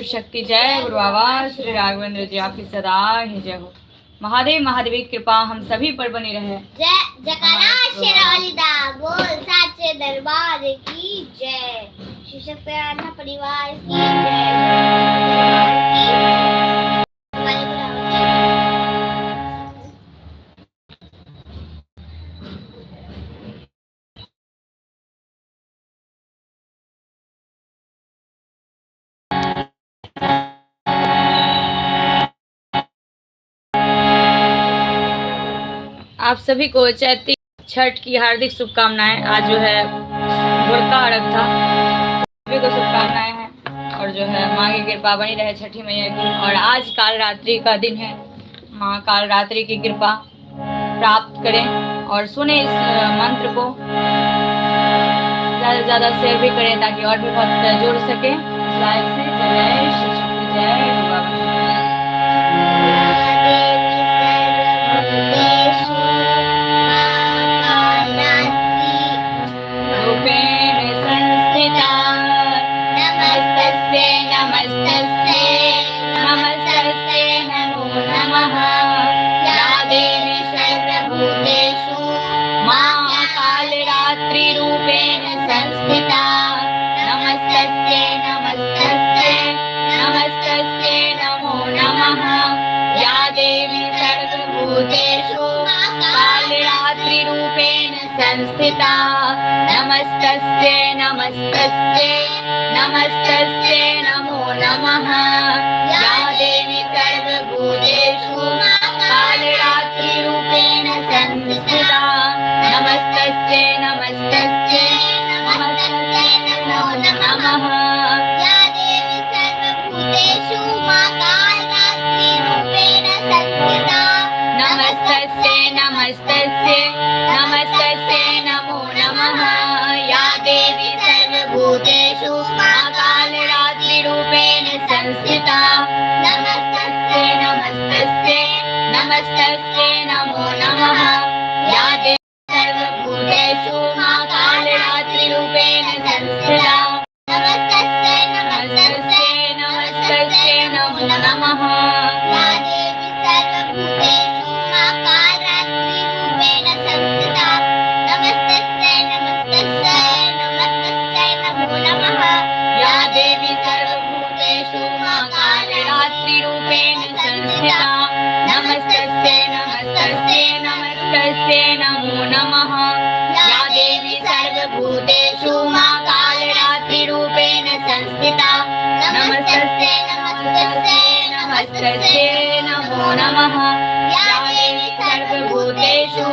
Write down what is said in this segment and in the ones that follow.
शक्ति जय गुरु बाबा श्री राघवेंद्र जी आपकी सदा ही जय हो। महादेव महादेव की कृपा हम सभी पर बनी रहे। जय जयकारा शेरावाली दा बोल साचे दरबार की जय। श्री सत्यनारायण परिवार की आप सभी को चैती छठ की हार्दिक शुभकामनाएं। आज जो है भोर का अर्घ था, सभी को शुभकामनाएं हैं और जो है माँ की कृपा बनी रहे छठी मैया की। और आज काल रात्रि का दिन है, माँ काल रात्रि की कृपा प्राप्त करें और सुने इस मंत्र को, ज्यादा से ज्यादा शेयर भी करें ताकि और भी बहुत जुड़ सके इस लाइव से। जय श्री शक्ति जय गुरु बाबा। संस्थिता नमस्तस्यै नमस्तस्यै नमस्तस्यै नमो नमः। या देवी सर्वभूतेषु कालरात्रिरूपेण संस्थिता नमस्तस्यै नमस्तस्यै नमस्तस्यै नमो नमः। या देवी सर्वभूतेषु कालरात्रिरूपेण संस्थिता नमस्तस्यै नमस्तस्यै नमस्तस्यै नमो नमः। या देवी सर्वभूतेषु कालरात्रिरूपेण संस्थिता नमस्तस्यै नमस्तस्यै नमस्तस्यै नमो नमः। या देवी सर्वभूतेषु कालरात्रिरूपेण संस्थिता नमस्तस्यै नमस्तस्यै नमस्तस्यै नमो नमः। या देवी सर्वभूतेषु कालरात्रिरूपेण संस्थिता नमस्तस्यै नमस्तस्यै नमस्तस्यै नमो नमः। या देवी सर्वभूतेषु कालरात्रिरूपेण संस्थिता नमस्तस्यै नमस्तस्यै नमस्तस्यै नमो नमः। या देवी सर्वभूतेषु कालरात्रिरूपेण संस्थिता नमस्तस्यै नमस्तस्यै नमस्तस्यै नमो नमः। या देवी सर्वभूतेषु कालरात्रिरूपेण संस्थिता नमस्तस्यै नमस्तस्यै नमस्तस्यै नमो नमः। या देवी सर्वभूतेषु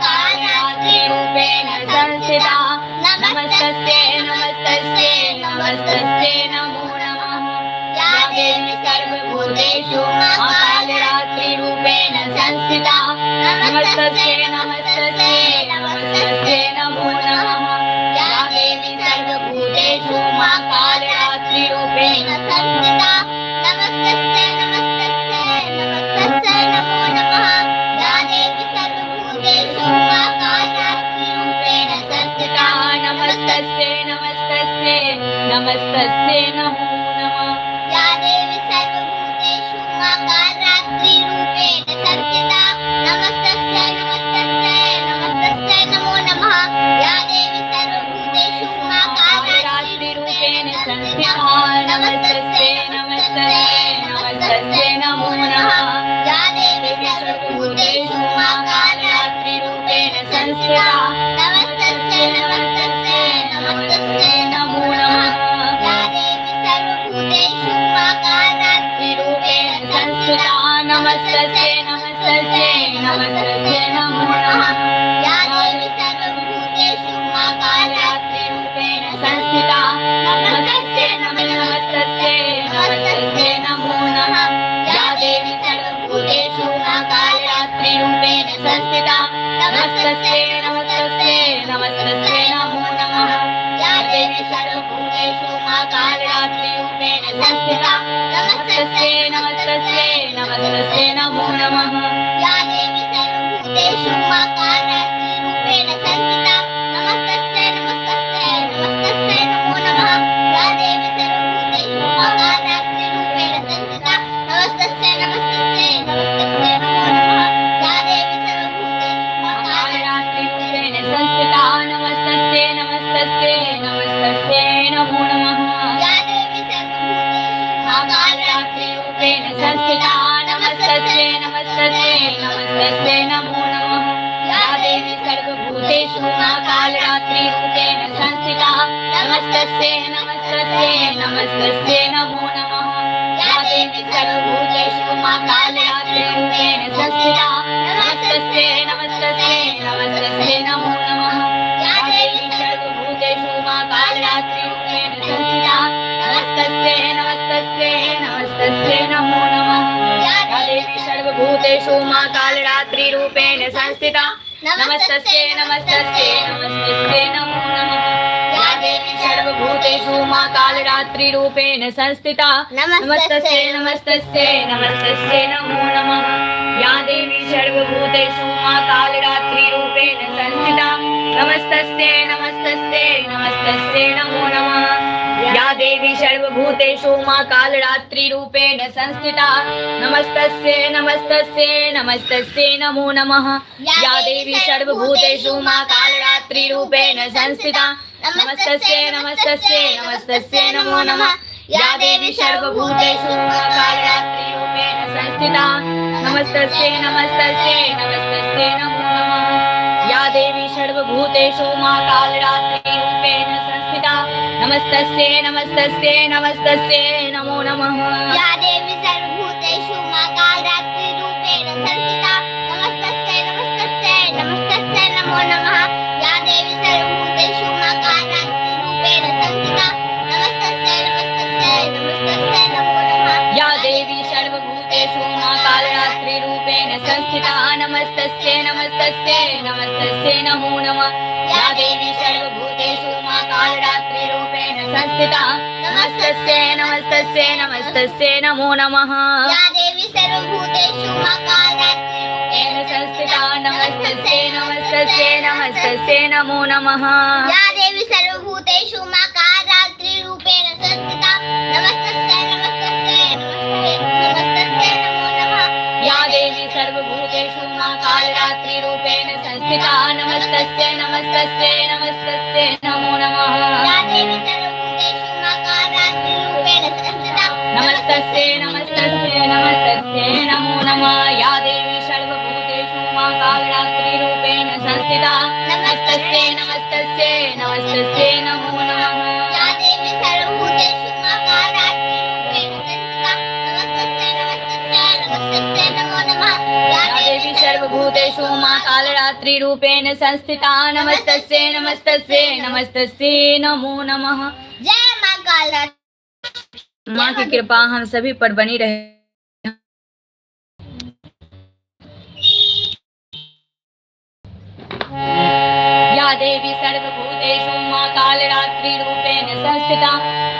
कालरात्रिरूपेण संस्थिता नमस्तस्यै नमस्तस्यै नमस्तस्यै नमो नमः। या देवी सर्वभूतेषु कालरात्रिरूपेण संस्थिता नमस्तस्यै नमस्तस्यै नमस्तस्यै नमो नमः। या देवी सर्वभूतेषु कालरात्रिरूपेण संस्थिता नमस्तस्यै नमस्तस्यै नमस्तस्यै नमो नमः। या देवी सर्वभूतेषु कालरात्रिरूपेण संस्थिता नमस्तस्यै नमस्तस्यै नमस्तस्यै नमो नमः। या देवी सर्वभूतेषु कालरात्रिरूपेण संस्थिता नमस्तस्यै नमस्तस्यै नमस्तस्यै नमो नमः। या देवी सर्वभूतेषु कालरात्रिरूपेण संस्थिता नमस्तस्यै नमस्तस्यै नमस्तस्यै नमो नमः। या देवी सर्वभूतेषु कालरात्रिरूपेण संस्थिता नमस्तस्यै नमस्तस्यै नमस्तस्यै नमो नमः। या देवी सर्वभूतेषु कालरात्रिरूपेण संस्थिता नमस्तस्यै नमस्तस्यै नमस्तस्यै नमो नमः। या देवी सर्वभूतेषु कालरात्रिरूपेण संस्थिता नमस्तस्यै नमस्तस्यै नमस्तस्यै नमो नमः। या देवी सर्वभूतेषु कालरात्रिरूपेण संस्थिता नमस्तस्यै नमस्तस्यै नमस्तस्यै नमो नमः। या देवी सर्वभूतेषु कालरात्रिरूपेण संस्थिता नमस्तस्यै नमस्तस्यै नमस्तस्यै नमो नमः। या देवी सर्वभूतेषु कालरात्रिरूपेण रूपेण संस्थिता नमस्तस्यै नमस्तस्यै नमस्तस्यै नमो नमः या देवी सर्वभूतेषु महाकालरात्रि रूपेण संस्थिता नमस्तस्यै नमस्तस्यै नमस्तस्यै नमो नमः या देवी सर्वभूतेषु महाकालरात्रि रूपेण संस्थिता नमस्तस्यै नमस्तस्यै नमस्तस्यै नमो नमः या देवी सर्वभूतेषु महाकालरात्रि रूपेण संस्थिता नमस्तस्यै नमस्तस्यै नमस्तस्यै नमो नमः या देवी सर्वभूतेषु महाकालरात्रि रूपेण संस्थिता नमस्तस्यै नमस्तस्यै नमस्तस्यै नमो नमः या देवी सर्वभूतेषु महाकालरात्रि रूपेण संस्थिता नमस्तस्यै नमस्तस्यै नमस्तस्यै नमो नमः या देवी सर्वभूतेषु महाकालरात्रि रूपेण संस्थिता नमस्तस्यै नमस्तस्यै नमस्तस्यै नमो नमः या देवी सर्वभूतेषु महाकालरात्रि रूपेण संस्थिता नमस्तस्यै नमस्तस्यै नमस्तस्यै नमो नमः या देवी सर्वभूतेषु महाकालरात्रि रूपेण संस्थिता नमस्तस्यै नमस्तस्यै नमस्तस्यै नमो नमः या देवी सर्वभूतेषु महाकालरात्रि रूपेण संस्थिता नमस्तस्यै नमस्तस्यै नमस्तस्यै नमो नमः या देवी सर्वभूतेषु महाकालरात्रि रूपेण संस्थिता नमस्तस्यै नमस्तस्यै नमस्तस्यै नमो नमः या देवी सर्वभूतेषु महाकालरात्रि रूपेण संस्थिता नमस्तस्यै नमस्तस्यै नमस्तस्यै नमो नमः या देवी सर्वभूतेषु महाकालरात्रि रूपेण संस्थिता नमस्तस्यै नमस्तस्यै नमस्तस्यै नमो नमः या देवी सर्वभूतेषु महाकालरात्रि रूपेण संस्थिता नमस्तस्यै नमस्तस्यै नमस्तस्यै नमो नमः या देवी सर्वभूतेषु महाकालरात्रि रूपेण संस्थिता नमस्तस्यै नमस्तस्यै नमस्तस्यै नमो नमः या देवी सर्वभूतेषु महाकालरात्रि रूपेण संस्थिता नमस्तस्यै नमस्तस्यै नमस्तस्यै नमो नमः या देवी सर्वभूतेषु महाकालरात्रि रूपेण संस्थिता नमस्तस्यै नमस्तस्यै नमस्तस्यै नमो नमः या देवी सर्वभूतेषु महाकालरात्रि रूपेण संस्थिता नमस्तस्यै नमस्तस्यै नमस्तस्यै नमो नमः या देवी सर्वभूतेषु महाकालरात्रि रूपेण संस्थिता नमस्तस्यै नमस्तस्यै नमस्तस्यै नमो नमः या देवी सर्वभूतेषु महाकालरात्रि रूपेण संस्थिता नमस्तस्यै नमस्तस्यै नमस्तस्यै नमो नमः या देवी सर्वभूतेषु महाकालरात्रि रूपेण संस्थिता नमस्तस्यै नमस्तस्यै नमस्तस्यै नमो नमः या देवी सर्वभूतेषु महाकालरात्रि रूपेण संस्थिता नमस्तस्यै नमस्तस्यै नमस्तस्यै नमो नमः जय मां कालरात्रि माँ की कृपा हम सभी पर बनी रहे। या देवी सर्वभूतेषु महाकालरात्रि रूपेण संस्थिता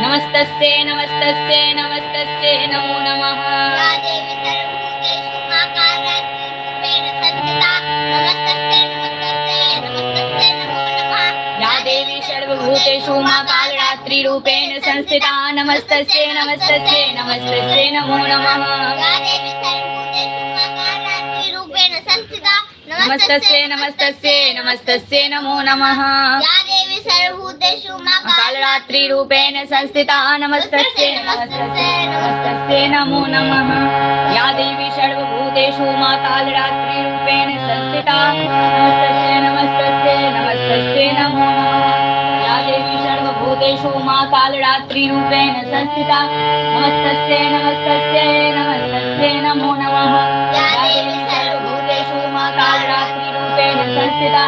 नमस्तस्यै नमस्तस्यै नमस्तस्यै नमो नमः या देवी सर्वभूतेषु महाकालरात्रि रूपेण संस्थिता नमस्तस्यै नमस्तस्यै नमस्तस्यै नमो नमः या देवी सर्वभूतेषु महाकालरात्रि रूपेण संस्थिता नमस्तस्यै नमस्तस्यै नमस्तस्यै नमो नमः या देवी सर्वभूतेषु महाकालरात्रि रूपेण संस्थिता नमस्तस्यै नमस्तस्यै नमस्तस्यै नमो नमः या देवी सर्वभूतेषु महाकालरात्रि रूपेण संस्थिता नमस्तस्यै नमस्तस्यै नमस्तस्यै नमो नमः या देवी सर्वभूतेषु महाकालरात्रि रूपेण संस्थिता नमस्तस्यै नमस्तस्यै नमस्तस्यै नमो नमः या देवी सर्वभूतेषु महाकालरात्रि रूपेण संस्थिता नमस्तस्यै नमस्तस्यै नमस्तस्यै नमो नमः या देवी सर्वभूतेषु महाकालरात्रि रूपेण संस्थिता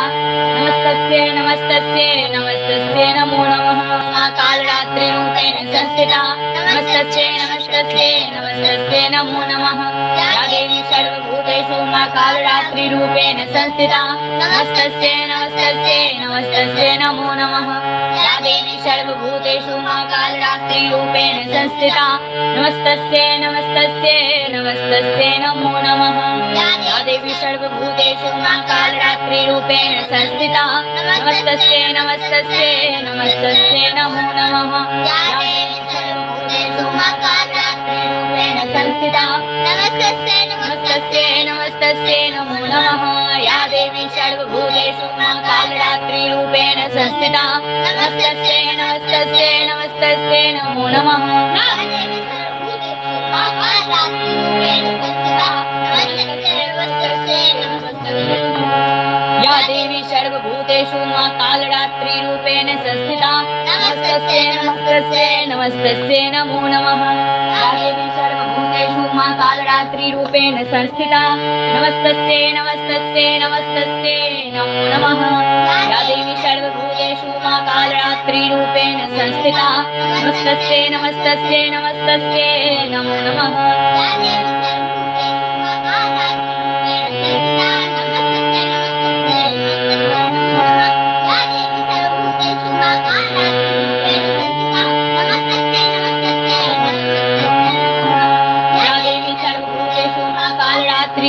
नमस्तस्यै नमस्तस्यै नमस्तस्यै नमो नमः महाकालरात्रि रूपेण संस्थिता नमस्तस्यै नमस्तस्यै नमस्तस्यै नमो नमः या देवी सर्वभूतेषु महाकालरात्रि रूपेण संस्थिता नमस्तस्यै नमस्तस्यै नमस्तस्यै नमो नमः या देवी सर्वभूतेषु महाकालरात्रि रूपेण संस्थिता नमस्तस्यै नमस्तस्यै नमस्तस्यै नमो नमः या देवी सर्वभूतेषु महाकालरात्रि रूपेण संस्थिता नमस्तस्यै नमस्तस्यै नमस्तस्यै नमो नमः या देवी सर्वभूतेषु महाकालरात्रि रूपेण संस्थिता नमस्तस्यै नमस्तस्यै नमस्तस्यै नमो नमः या देवी सर्वभूतेषु महाकालरात्रि रूपेण संस्थिता नमस्तस्यै नमस्तस्यै नमस्तस्यै नमो नमः या देवी सर्वभूतेषु महाकालरात्रि नमस्तस्यै नमस्तस्यै नमो नमः या देवी सर्वभूतेषु मा कालरात्रिरूपेण संस्थिता नमस्तस्यै नमस्तस्यै नमस्तस्यै नमो नमः या देवी सर्वभूतेषु मा कालरात्रिरूपेण संस्थिता नमस्तस्यै नमस्तस्यै नमस्तस्यै नमो नमः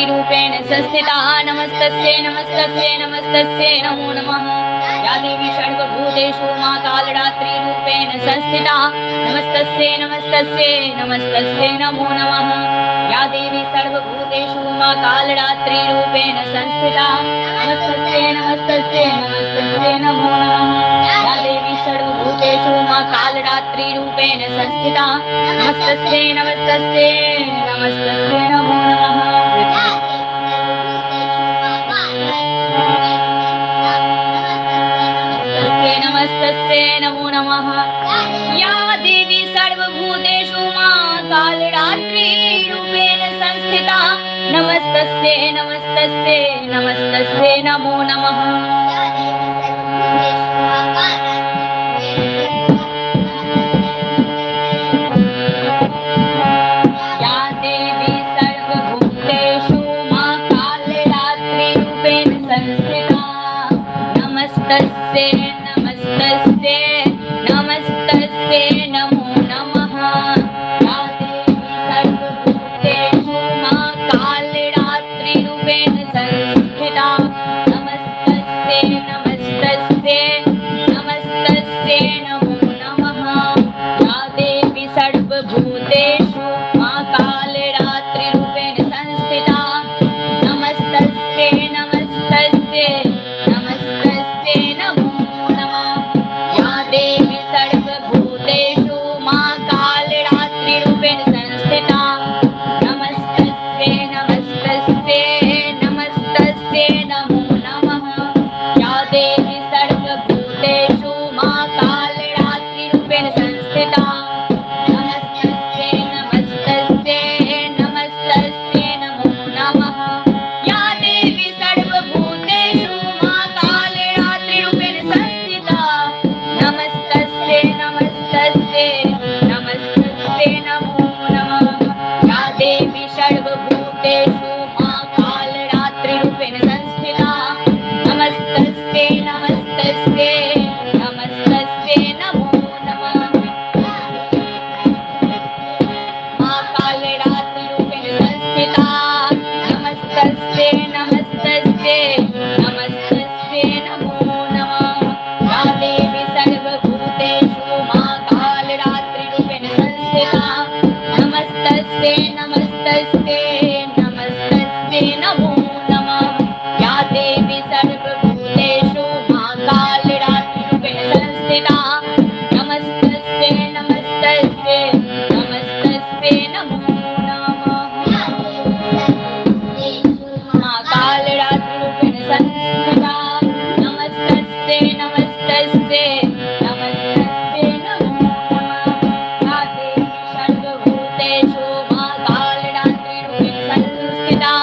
रूपेण संस्थिता नमस्तस्यै नमस्तस्यै नमस्तस्यै नमो नमः या देवी सर्वभूतेषु मा कालरात्रि रूपेण संस्थिता नमस्तस्यै नमस्तस्यै नमस्तस्यै नमो नमः या देवी सर्वभूतेषु मा कालरात्रि रूपेण संस्थिता नमस्तस्यै नमस्तस्यै नमस्तस्यै नमो नमः या देवी सर्वभूतेषु मा कालरात्रि रूपेण संस्थिता नमस्तस्यै नमस्तस्यै नमस्तस्यै नमो नमः नमस्तस्यै नमो नमः या देवी सर्वभूतेषु मा कालरात्रि रूपेण संस्थिता नमस्तस्यै नमस्तस्यै नमस्तस्यै नमो नमः या देवी सर्वभूतेषु मा कालरात्रि रूपेण संस्थिता नमस्तस्यै नमस्तस्यै नमस्तस्यै नमो नमः या देवी सर्वभूतेषु मा कालरात्रि रूपेण संस्थिता नमस्तस्यै नमस्तस्यै नमस्तस्यै नमो नमः या देवी सर्वभूतेषु मा कालरात्रि रूपेण संस्थिता नमस्तस्यै नमस्तस्यै नमस्तस्यै नमो नमः या देवी सर्वभूतेषु मा कालरात्रि रूपेण संस्थिता नमस्तस्यै नमस्तस्यै नमस्तस्यै नमो नमः या देवी सर्वभूतेषु मा कालरात्रि रूपेण संस्थिता नमस्तस्यै नमस्तस्यै नमस्तस्यै नमो नमः या देवी सर्वभूतेषु मा कालरात्रि रूपेण संस्थिता नमस्तस्यै नमस्तस्यै नमस्तस्यै नमो नमः या देवी सर्वभूतेषु मा कालरात्रि रूपेण संस्थिता नमस्तस्यै नमस्तस्यै नमस्तस्यै नमो नमः मा कालरात्रि रूपेण संस्थिता नमस्तस्यै नमस्तस्यै नमस्तस्यै नमो नमः या देवी सर्वभूतेषु मा कालरात्रि रूपेण संस्थिता नमस्तस्यै नमस्तस्यै नमस्तस्यै नमो नमः या देवी सर्वभूतेषु मा कालरात्रि रूपेण संस्थिता नमस्तस्यै नमस्तस्यै नमस्तस्यै नमो नमः मा कालरात्रि रूपेण संस्थिता नमस्तस्यै नमस्तस्यै नमस्तस्यै नमो नमः या देवी सर्वभूतेषु मा कालरात्रि रूपेण संस्थिता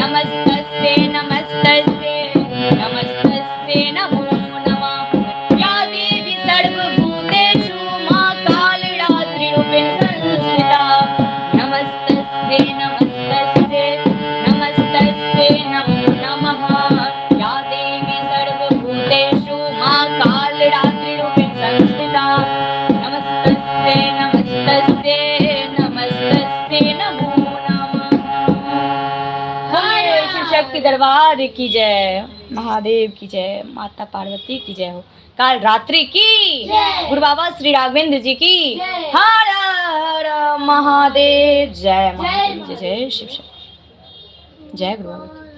नमस्तस्यै नमस्तस्यै नमस्तस्यै नमो नमः या देवी सर्वभूतेषु मा कालरात्रि रूपेण संस्थिता नमस्तस्यै नमस्तस्यै नमस्तस्यै नमो नमः या देवी सर्वभूतेषु मा कालरात्रि रूपेण संस्थिता नमस्तस्यै नमस्तस्यै नमस्तस्यै नमो नमः हर शिव शक्ति दरबार की जय महादेव की जय माता पार्वती की जय हो काल रात्रि की गुरु बाबा श्री राघवेंद्र जी की हर हर महादेव जय महादेव जय जय शिव शक्ति जय गुरु बाबा